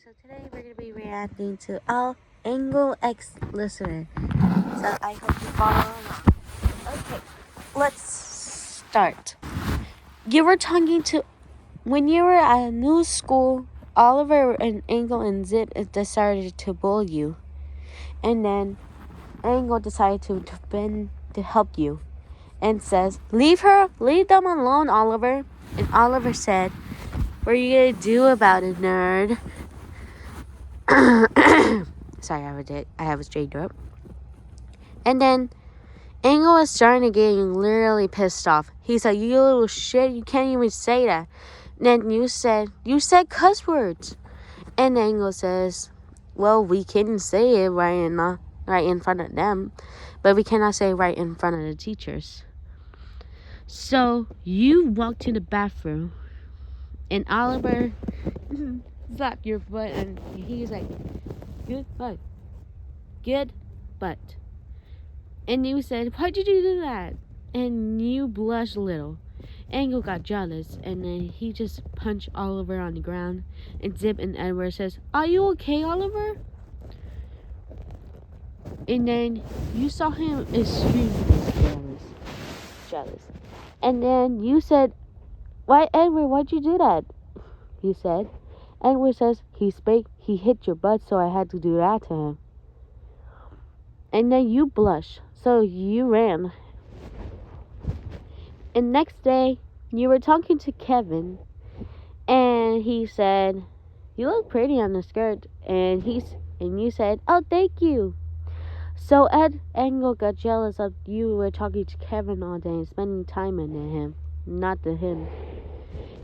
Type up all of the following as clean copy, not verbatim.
so today we're going to be reacting to All Angle X Listener. So I hope you follow along. Okay, let's start. You were talking to, when you were at a new school, Oliver and Angle and Zip decided to bully you. And then Angle decided to help you and says, leave them alone, Oliver. And Oliver said, what are you going to do about it, nerd? Sorry, I have a straight throat. And then Angle was starting to get literally pissed off. He said, you little shit, you can't even say that. And then you said cuss words. And Angle says, well, we can say it right in front of them, but we cannot say it right in front of the teachers. So you walk to the bathroom, and Oliver slapped your butt, and he's like, good butt. And you said, why did you do that? And you blushed a little. Angle got jealous, and then he just punched Oliver on the ground. And Zip and Edward says, are you okay, Oliver? And then you saw him extremely jealous. And then you said, why, Edward, why'd you do that? He said. Edward says, he hit your butt, so I had to do that to him. And then you blushed, so you ran. And next day, you were talking to Kevin, and he said, you look pretty on the skirt. And you said, oh, thank you. So Angle got jealous of you were talking to Kevin all day and spending time with him, not to him.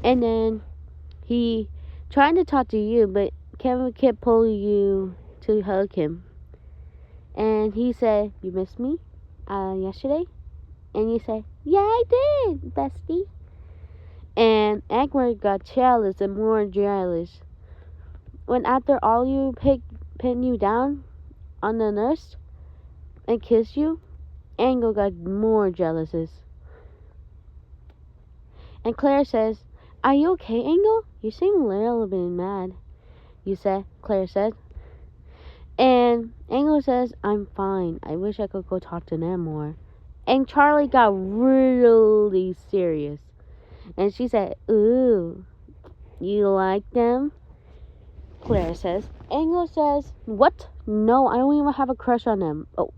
And then he tried to talk to you, but Kevin kept pulling you to hug him. And he said, you missed me yesterday? And you said, yeah, I did, bestie. And Edward got jealous and more jealous. When after all you pinned you down on the nurse and kissed you, Angle got more jealous. And Claire says, are you okay, Angle? You seem a little bit mad. Claire said. And Angle says, I'm fine. I wish I could go talk to them more. And Charlie got really serious. And she said, ooh, you like them? Claire says. Angle says, what? No, I don't even have a crush on them. Oh.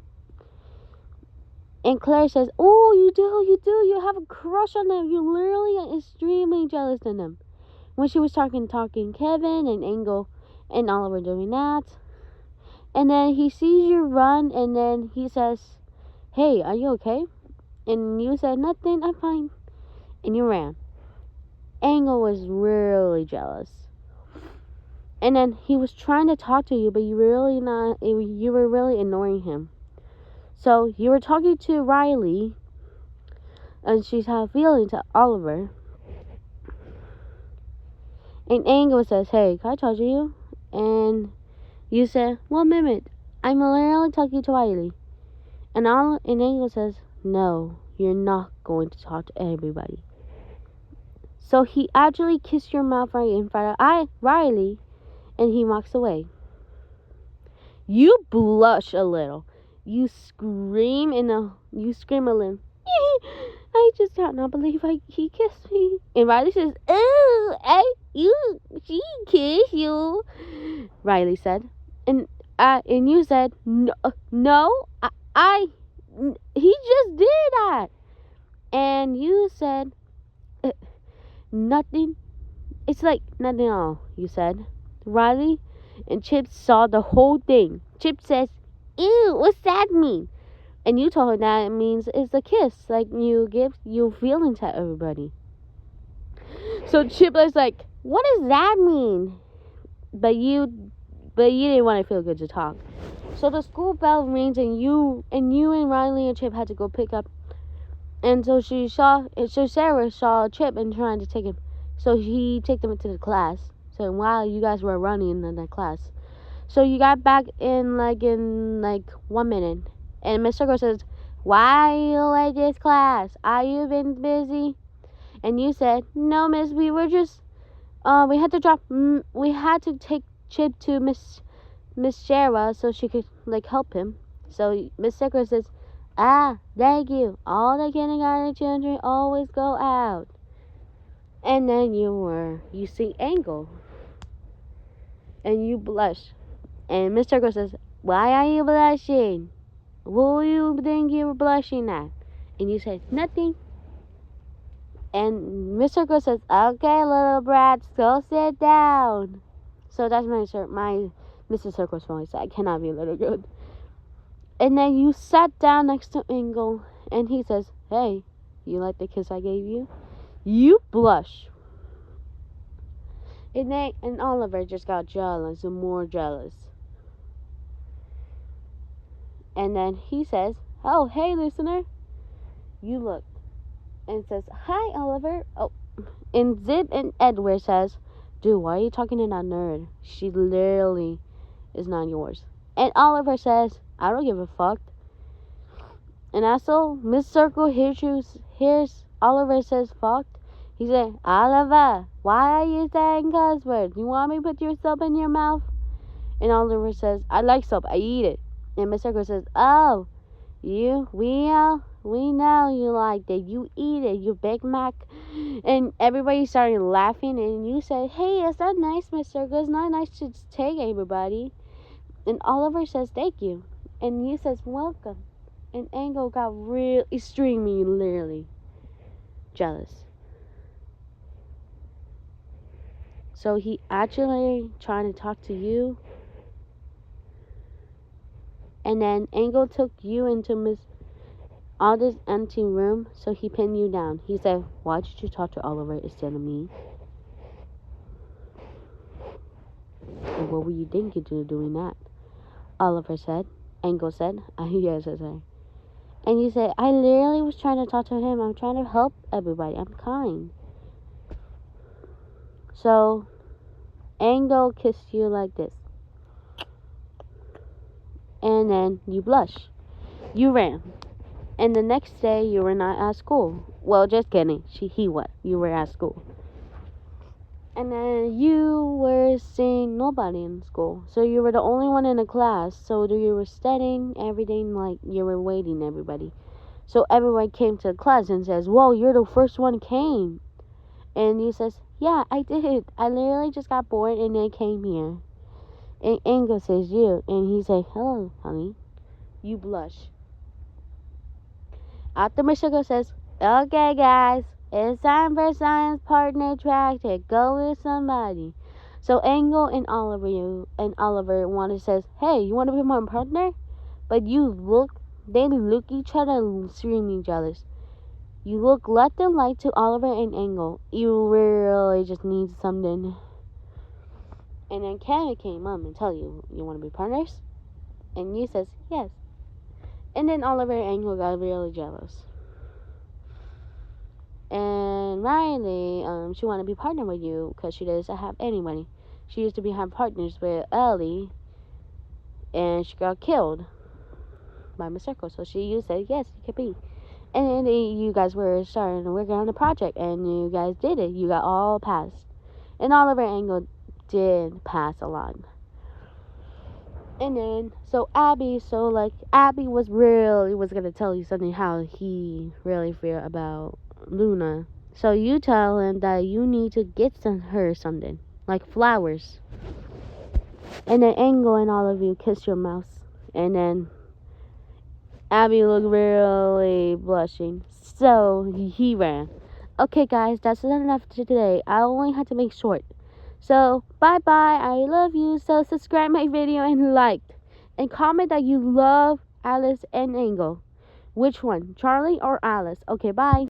And Claire says, oh, you do. You have a crush on them. You literally are extremely jealous of them. When she was talking Kevin and Angle and Oliver doing that. And then he sees you run, and then he says, hey, are you okay? And you said, nothing, I'm fine. And you ran. Angle was really jealous. And then he was trying to talk to you, but you were really ignoring him. So you were talking to Riley, and she's had a feeling to Oliver. And Angle says, hey, can I talk to you? And you said, 1 minute, I'm literally talking to Riley. And Angle says, no, you're not going to talk to everybody. So he actually kissed your mouth right in front of Riley, and he walks away. You blush a little. You scream a little. I just cannot believe he kissed me. And Riley says, oh, she kissed you. Riley said. And you said, no, he just did that. And you said, nothing. It's like nothing at all, you said. Riley and Chip saw the whole thing. Chip says, ew, what's that mean? And you told her that it means it's a kiss, like you give your feelings to everybody. So Chip was like, what does that mean? But you didn't want to feel good to talk. So the school bell rings, and you and Riley and Chip had to go pick up. And so Sarah saw Chip and trying to take him. So he took them into the class. So while you guys were running in the class. So you got back in 1 minute. And Miss Circle says, why you like this class? Are you been busy? And you said, no, miss, we were just, we had to take chip to Miss Shara so she could like help him. So Miss Sakura says, thank you. All the kindergarten children always go out. And then you see Angle. And you blush. And Miss Sakura says, why are you blushing? Who you think you're blushing at? And you say, nothing. And Miss Sakura says, okay, little brats, go sit down. So that's my Mrs. Sakura's voice. I cannot be a little good. And then you sat down next to Angle, and he says, hey, you like the kiss I gave you? You blush. And Oliver just got jealous and more jealous. And then he says, oh, hey, listener. You look. And says, hi, Oliver. Oh, and Zip and Edward says, dude, why are you talking to that nerd? She literally is not yours. And Oliver says, I don't give a fuck. And also, Miss Circle hears Oliver says fucked. He said, Oliver, why are you saying cuss words? You want me to put your soap in your mouth? And Oliver says, I like soap, I eat it. And Miss Circle says, oh, we know you like it. You eat it, you Big Mac. And everybody started laughing. And you said, hey, it's not nice, Miss Circle. It's not nice to take everybody. And Oliver says, thank you. And you says, welcome. And Angle got real extremely, literally jealous. So he actually trying to talk to you. And then Angle took you into all this empty room, so he pinned you down. He said, why did you talk to Oliver instead of me? And what were you thinking to doing that? Oliver said. Angle said, yes, I said. And you said, I literally was trying to talk to him. I'm trying to help everybody. I'm kind. So, Angle kissed you like this. And then you blush. You ran. And the next day, you were not at school. Well, just kidding. He was. You were at school. And then you were seeing nobody in school. So you were the only one in the class. So you were studying everything like you were waiting everybody. So everybody came to the class and says, whoa, you're the first one came. And you says, yeah, I did. I literally just got bored and I came here. And Angle says, you. And he said, hello, honey. You blush. After Michelle says, okay, guys. It's time for science partner track to go with somebody. So Angle and Oliver says, hey, you want to be my partner? But they look each other extremely jealous. You look left and right to Oliver and Angle. You really just need something. And then Kevin came up and tell you want to be partners? And you says, yes. And then Oliver and Angle got really jealous. And Riley, she wanted to be partnered with you because she doesn't have anybody. She used to have partners with Ellie, and she got killed by Miss Circle. So she said, yes, you can be. And then you guys were starting to work on the project, and you guys did it. You got all passed. And Oliver and Angle did pass a lot. And then, Abby was going to tell you something how he really feel about Luna. So you tell him that you need to get her something, like flowers. And then Angle and all of you kiss your mouth. And then Abby looked really blushing. So he ran. Okay, guys, that's enough for today. I only had to make short. So, bye-bye. I love you. So, subscribe my video and like. And comment that you love Alice and Angle. Which one? Charlie or Alice? Okay, bye.